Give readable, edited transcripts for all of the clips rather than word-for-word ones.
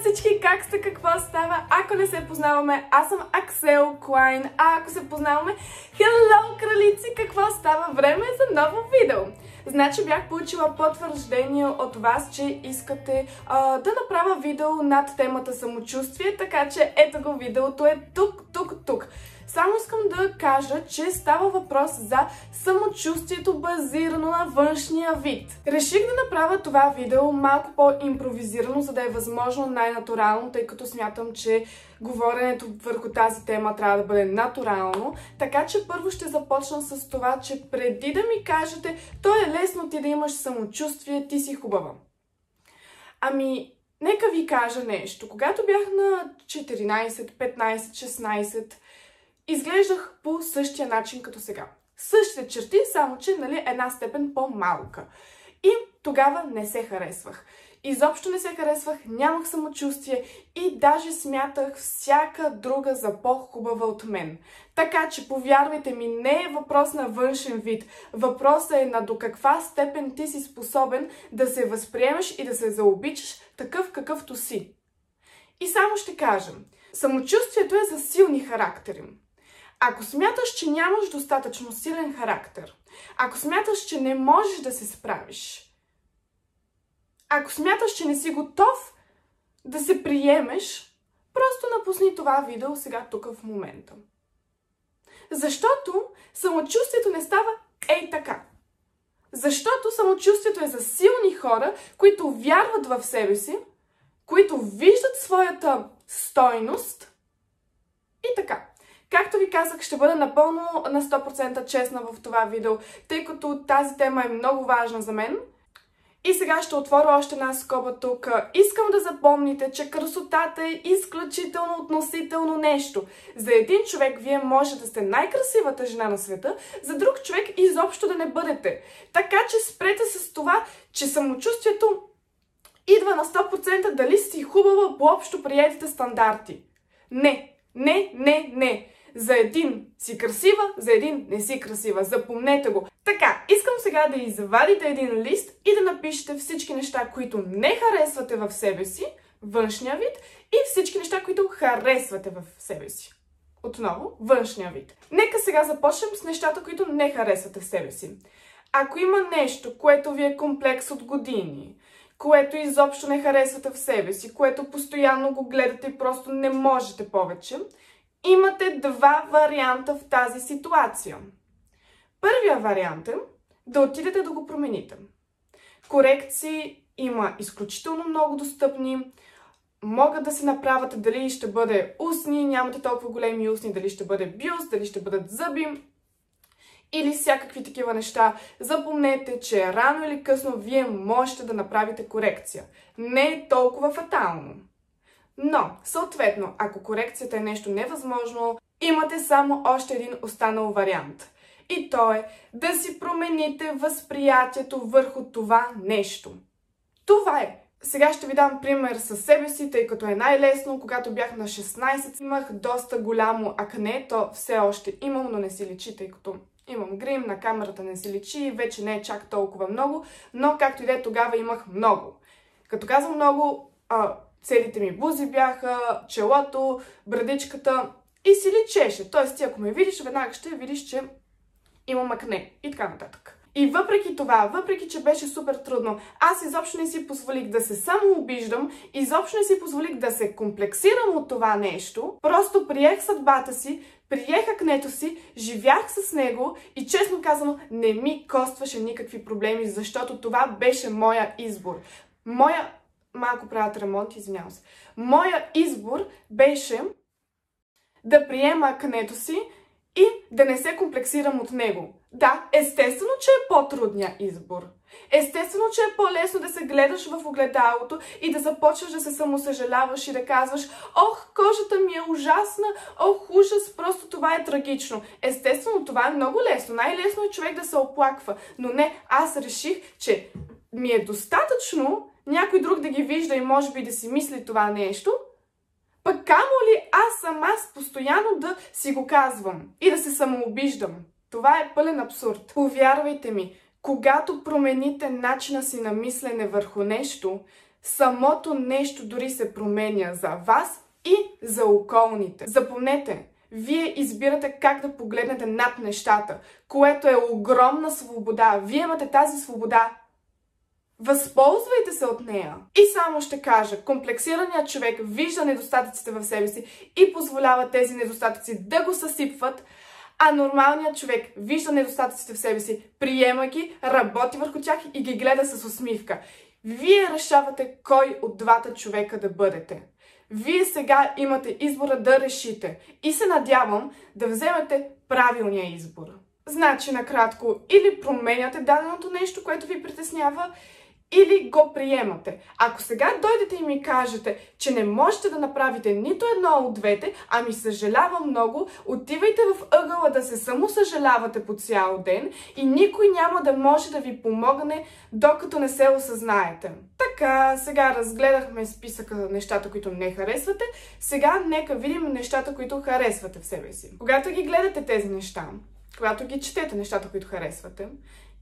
всички, как сте, какво става? Ако не се познаваме, аз съм Аксел Клайн, а ако се познаваме, хеллоу, кралици, какво става? Време е за ново видео! Значи бях получила потвърждение от вас, че искате да направя видео над темата самочувствие, така че ето го, видеото е тук. Само искам да кажа, че става въпрос за самочувствието базирано на външния вид. Реших да направя това видео малко по-импровизирано, за да е възможно най-натурално, тъй като смятам, че говоренето върху тази тема трябва да бъде натурално. Така че първо ще започна с това, че преди да ми кажете, то е лесно ти да имаш самочувствие, ти си хубава. Нека ви кажа нещо. Когато бях на 14, 15, 16, изглеждах по същия начин като сега. Същите черти, само че една степен по-малка. И тогава не се харесвах. Изобщо не се харесвах, нямах самочувствие и даже смятах всяка друга за по-хубава от мен. Така че, повярвайте ми, не е въпрос на външен вид. Въпросът е на до каква степен ти си способен да се възприемеш и да се заобичаш такъв какъвто си. И само ще кажа, самочувствието е за силни характери. Ако смяташ, че нямаш достатъчно силен характер, ако смяташ, че не можеш да се справиш, ако смяташ, че не си готов да се приемеш, просто напусни това видео сега тук в момента. Защото самочувствието не става ей така. Защото самочувствието е за силни хора, които вярват в себе си, които виждат своята стойност и така. Както ви казах, ще бъда напълно на 100% честна в това видео, тъй като тази тема е много важна за мен. И сега ще отворя още една скоба тук. Искам да запомните, че красотата е изключително относително нещо. За един човек вие може да сте най-красивата жена на света, за друг човек изобщо да не бъдете. Така че спрете с това, че самочувствието идва на 100% дали си хубава по общо приетите стандарти. Не. За един си красива, за един не си красива. Запомнете го. Така, искам сега да извадите един лист и да напишете всички неща, които не харесвате в себе си, външния вид, и всички неща, които харесвате в себе си. Отново, външния вид. Нека сега започнем с нещата, които не харесвате в себе си. Ако има нещо, което ви е комплекс от години, което изобщо не харесвате в себе си, което постоянно го гледате и просто не можете повече, имате два варианта в тази ситуация. Първия вариант е да отидете да го промените. Корекции има изключително много достъпни. Могат да се направят дали ще бъде устни, нямате толкова големи устни, дали ще бъде бюст, дали ще бъдат зъби или всякакви такива неща. Запомнете, че рано или късно вие можете да направите корекция. Не е толкова фатално. Но, съответно, ако корекцията е нещо невъзможно, имате само още един останал вариант. И то е да си промените възприятието върху това нещо. Това е. Сега ще ви дам пример със себе си, тъй като е най-лесно. Когато бях на 16, имах доста голямо акне. То все още имам, но не си личи, тъй като имам грим, на камерата не си личи, вече не е чак толкова много, но както и да е, тогава имах много. Като казвам много, целите ми бузи бяха, челото, брадичката и си личеше. Тоест ти ако ме видиш, веднага ще видиш, че имам акне и така нататък. И въпреки това, въпреки че беше супер трудно, аз изобщо не си позволих да се самообиждам, изобщо не си позволих да се комплексирам от това нещо, просто приех съдбата си, приех акнето си, живях с него и честно казано не ми костваше никакви проблеми, защото това беше моя избор. Малко правят ремонт, извинявам се. Моя избор беше да приема акнето си и да не се комплексирам от него. Да, естествено, че е по-трудният избор. Естествено, че е по-лесно да се гледаш в огледалото и да започваш да се самосъжаляваш и да казваш: ох, кожата ми е ужасна, ох, ужас, просто това е трагично. Естествено, това е много лесно. Най-лесно е човек да се оплаква. Но не, аз реших, че ми е достатъчно някой друг да ги вижда и може би да си мисли това нещо, пък камо ли аз постоянно да си го казвам и да се самообиждам. Това е пълен абсурд. Повярвайте ми, когато промените начина си на мислене върху нещо, самото нещо дори се променя за вас и за околните. Запомнете, вие избирате как да погледнете над нещата, което е огромна свобода. Вие имате тази свобода. Възползвайте се от нея. И само ще кажа, комплексираният човек вижда недостатъците в себе си и позволява тези недостатъци да го съсипват, а нормалният човек вижда недостатъците в себе си, приема ги, работи върху тях и ги гледа с усмивка. Вие решавате кой от двата човека да бъдете. Вие сега имате избора да решите и се надявам да вземете правилния избор. Значи, накратко, или променяте даденото нещо, което ви притеснява, или го приемате. Ако сега дойдете и ми кажете, че не можете да направите нито едно от двете, ами съжалявам много, отивайте в ъгъла да се самосъжалявате по цял ден и никой няма да може да ви помогне, докато не се осъзнаете. Така, сега разгледахме списъка на нещата, които не харесвате. Сега нека видим нещата, които харесвате в себе си. Когато ги гледате тези неща, когато ги четете нещата, които харесвате,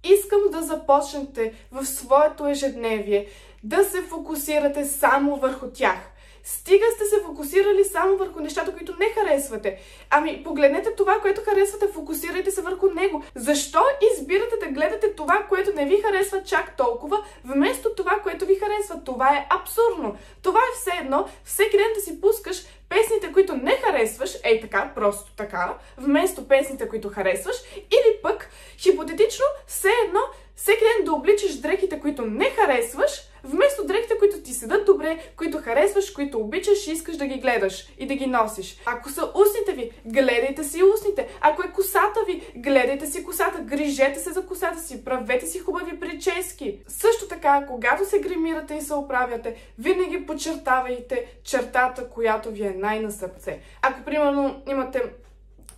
искам да започнете в своето ежедневие да се фокусирате само върху тях. Стига сте се фокусирали само върху нещата, които не харесвате. Ами погледнете това, което харесвате, фокусирайте се върху него. Защо избирате да гледате това, което не ви харесва чак толкова, вместо това, което ви харесва? Това е абсурдно. Това е все едно всеки ден да си пускаш песните, които не харесваш, ей така, просто така, вместо песните, които харесваш, или пък, хипотетично, все едно, всеки ден да обличаш дрехите, които не харесваш, вместо дрехите, които ти седат добре, които харесваш, които обичаш и искаш да ги гледаш и да ги носиш. Ако са устните ви, гледайте си устните. Ако е косата ви, гледайте си косата, грижете се за косата си, правете си хубави прически. Също така, когато се гримирате и се оправяте, винаги подчертавайте чертата, която ви е най-на сърце. Ако, примерно, имате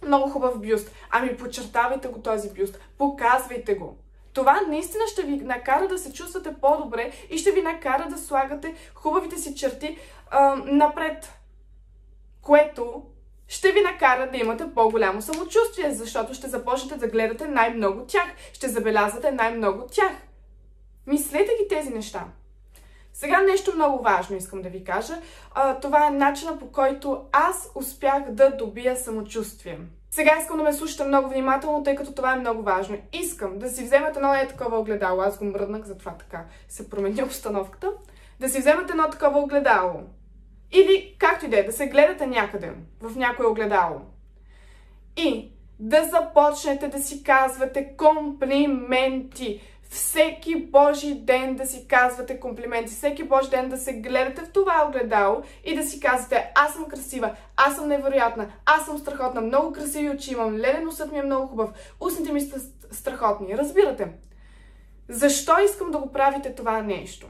много хубав бюст, ами подчертавайте го този бюст, показвайте го. Това наистина ще ви накара да се чувствате по-добре и ще ви накара да слагате хубавите си черти напред, което ще ви накара да имате по-голямо самочувствие, защото ще започнете да гледате най-много тях, ще забелязвате най-много тях. Мислете ги тези неща. Сега нещо много важно искам да ви кажа. Това е начинът, по който аз успях да добия самочувствие. Сега искам да ме слушате много внимателно, тъй като това е много важно. Искам да си вземете едно такова огледало. Аз го мръднах, затова така се промени обстановката. Да си вземете едно такова огледало. Или, както и да се гледате някъде, в някое огледало. И да започнете да си казвате комплименти. Всеки Божи ден да си казвате комплименти, всеки Божи ден да се гледате в това огледало и да си казвате: аз съм красива, аз съм невероятна, аз съм страхотна, много красиви очи имам, леле носът ми е много хубав, устните ми са страхотни. Разбирате? Защо искам да го правите това нещо?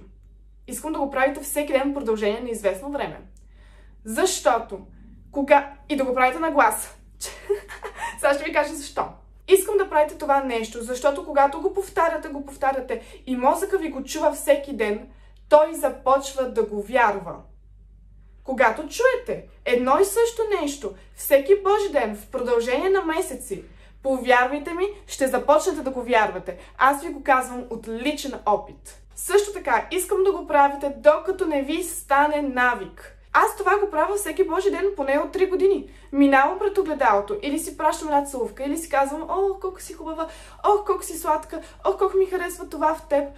Искам да го правите всеки ден в продължение на известно време. Защото, и да го правите на глас. Сега ще ви кажа защо. Искам да правите това нещо, защото когато го повтаряте и мозъка ви го чува всеки ден, той започва да го вярва. Когато чуете едно и също нещо, всеки Божи ден, в продължение на месеци, повярвайте ми, ще започнете да го вярвате. Аз ви го казвам от личен опит. Също така, искам да го правите, докато не ви стане навик. Аз това го правя всеки Божи ден, поне от 3 години. Минавам пред огледалото, или си пращам една целувка, или си казвам: о, колко си хубава, о, колко си сладка, о, колко ми харесва това в теб.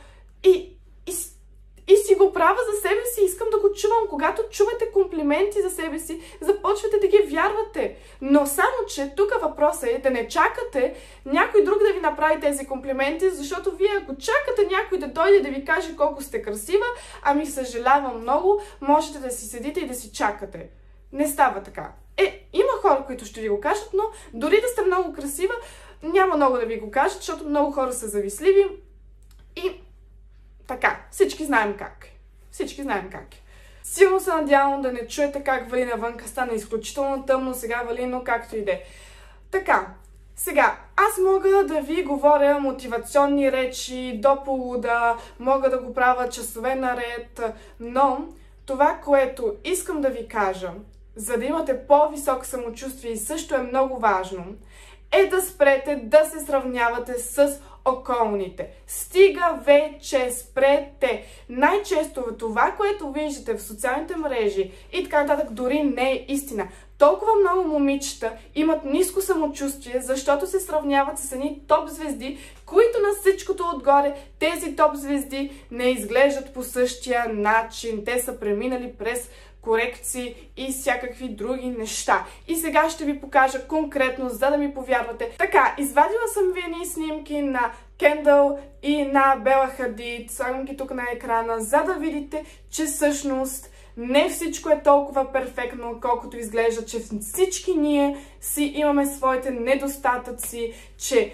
И си го правя за себе си, искам да го чувам. Когато чувате комплименти за себе си, започвате да ги вярвате. Но само, че тук въпросът е да не чакате някой друг да ви направи тези комплименти, защото вие, ако чакате някой да дойде да ви каже колко сте красива, ами съжалявам много, можете да си седите и да си чакате. Не става така. Има хора, които ще ви го кажат, но дори да сте много красива, няма много да ви го кажат, защото много хора са завистливи и така, всички знаем как. Всички знаем как. Силно се надявам да не чуете как вали навънка, стана изключително тъмно, сега вали, но както и да е. Така, сега, аз мога да ви говоря мотивационни речи до полуда, мога да го правя часове наред, но това, което искам да ви кажа, за да имате по-високо самочувствие и също е много важно, е да спрете да се сравнявате с околните. Стига вече, спрете! Най-често това, което виждате в социалните мрежи и така нататък, дори не е истина. Толкова много момичета имат ниско самочувствие, защото се сравняват с едни топ звезди, които на всичкото отгоре тези топ звезди не изглеждат по същия начин. Те са преминали през корекции и всякакви други неща. И сега ще ви покажа конкретно, за да ми повярвате. Така, извадила съм ви едни снимки на Кендъл и на Бела Хадид. Слагам ги тук на екрана, за да видите, че всъщност не всичко е толкова перфектно, колкото изглежда, че всички ние си имаме своите недостатъци, че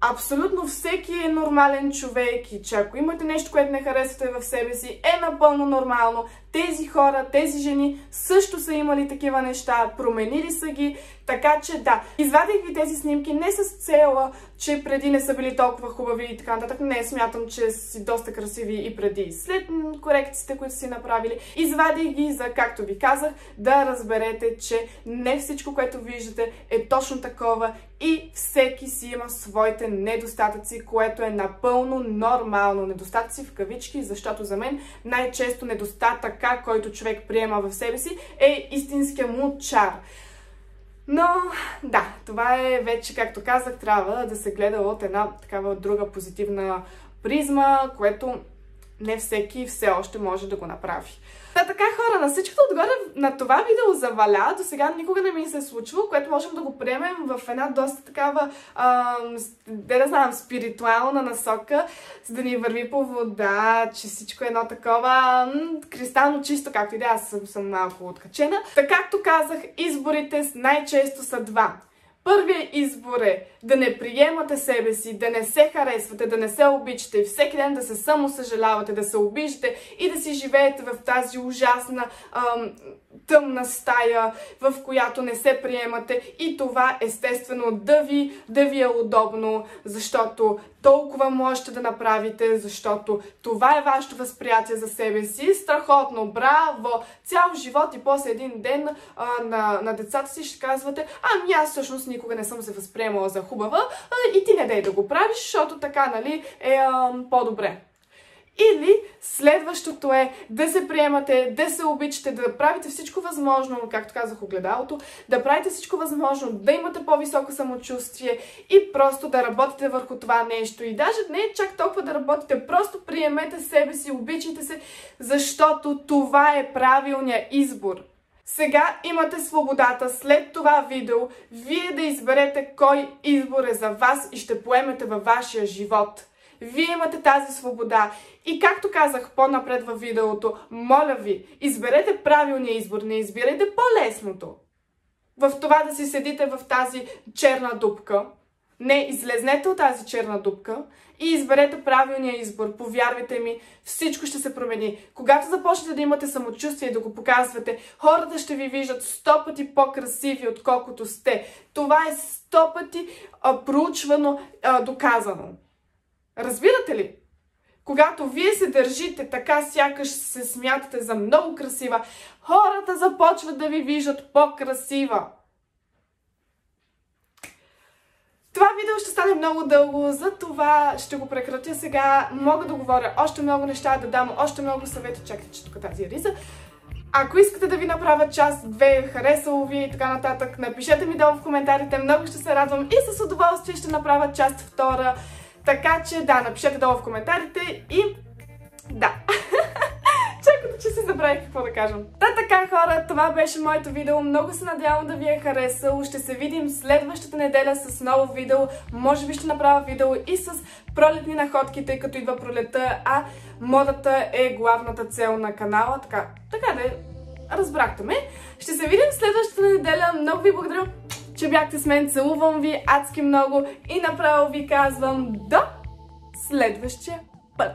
абсолютно всеки е нормален човек и че ако имате нещо, което не харесвате в себе си, е напълно нормално. Тези хора, тези жени също са имали такива неща, променили са ги, така че да. Извадих ви тези снимки не с цела, че преди не са били толкова хубави и така нататък. Не, смятам, че си доста красиви и преди и след корекциите, които си направили. Извадих ги за, както ви казах, да разберете, че не всичко, което виждате, е точно такова и всеки си има своите недостатъци, което е напълно нормално. Недостатъци в кавички, защото за мен най-често недостатък, който човек приема в себе си, е истинския му чар. Но да, това е вече, както казах, трябва да се гледа от една такава друга позитивна призма, което не всеки все още може да го направи. Така, хора, на всичкото отгоре на това видео за Валя до сега никога не ми се е случвало, което можем да го приемем в една доста такава, да знам, спиритуална насока, за да ни върви по вода, че всичко е едно такова кристално чисто, както и да, аз съм малко откачена. Така, както казах, изборите най-често са два. Първият избор е да не приемате себе си, да не се харесвате, да не се обичате и всеки ден да се самосъжалявате, да се обиждате и да си живеете в тази ужасна тъмна стая, в която не се приемате и това естествено да ви е удобно, защото толкова можете да направите, защото това е вашето възприятие за себе си. Страхотно, браво! Цял живот и после един ден на децата си ще казвате: ами аз всъщност никога не съм се възприемала за хубава и ти не дай да го правиш, защото така, нали, е по-добре. Или следващото е да се приемате, да се обичате, да правите всичко възможно, както казах, огледалото, да правите всичко възможно, да имате по-високо самочувствие и просто да работите върху това нещо. И даже не е чак толкова да работите, просто приемете себе си, обичайте се, защото това е правилният избор. Сега имате свободата след това видео вие да изберете кой избор е за вас и ще поемете във вашия живот. Вие имате тази свобода. И както казах по-напред във видеото, моля ви, изберете правилния избор, не избирайте по-лесното. В това да си седите в тази черна дупка. Не, излезнете от тази черна дупка и изберете правилния избор. Повярвайте ми, всичко ще се промени. Когато започнете да имате самочувствие и да го показвате, хората ще ви виждат 100 пъти по-красиви, отколкото сте. Това е 100 пъти проучвано, доказано. Разбирате ли? Когато вие се държите така, сякаш се смятате за много красива, хората започват да ви виждат по-красива. Това видео ще стане много дълго, затова ще го прекратя сега. Мога да говоря още много неща, да дам още много съвети. Чакайте, че тук тази риза. Ако искате да ви направя част 2, харесало ви и така нататък, напишете ми долу в коментарите, много ще се радвам и с удоволствие ще направя част 2. Така че да, напишете долу в коментарите и да. Чакайте, че си забравих какво да кажем. Така, хора, това беше моето видео. Много се надявам да ви е харесало. Ще се видим следващата неделя с ново видео. Може би ще направя видео и с пролетни находки, тъй като идва пролета, а модата е главната цел на канала. Така да разбрахте ме. Ще се видим следващата неделя. Много ви благодаря, че бяхте с мен. Целувам ви адски много и направо ви казвам до следващия път.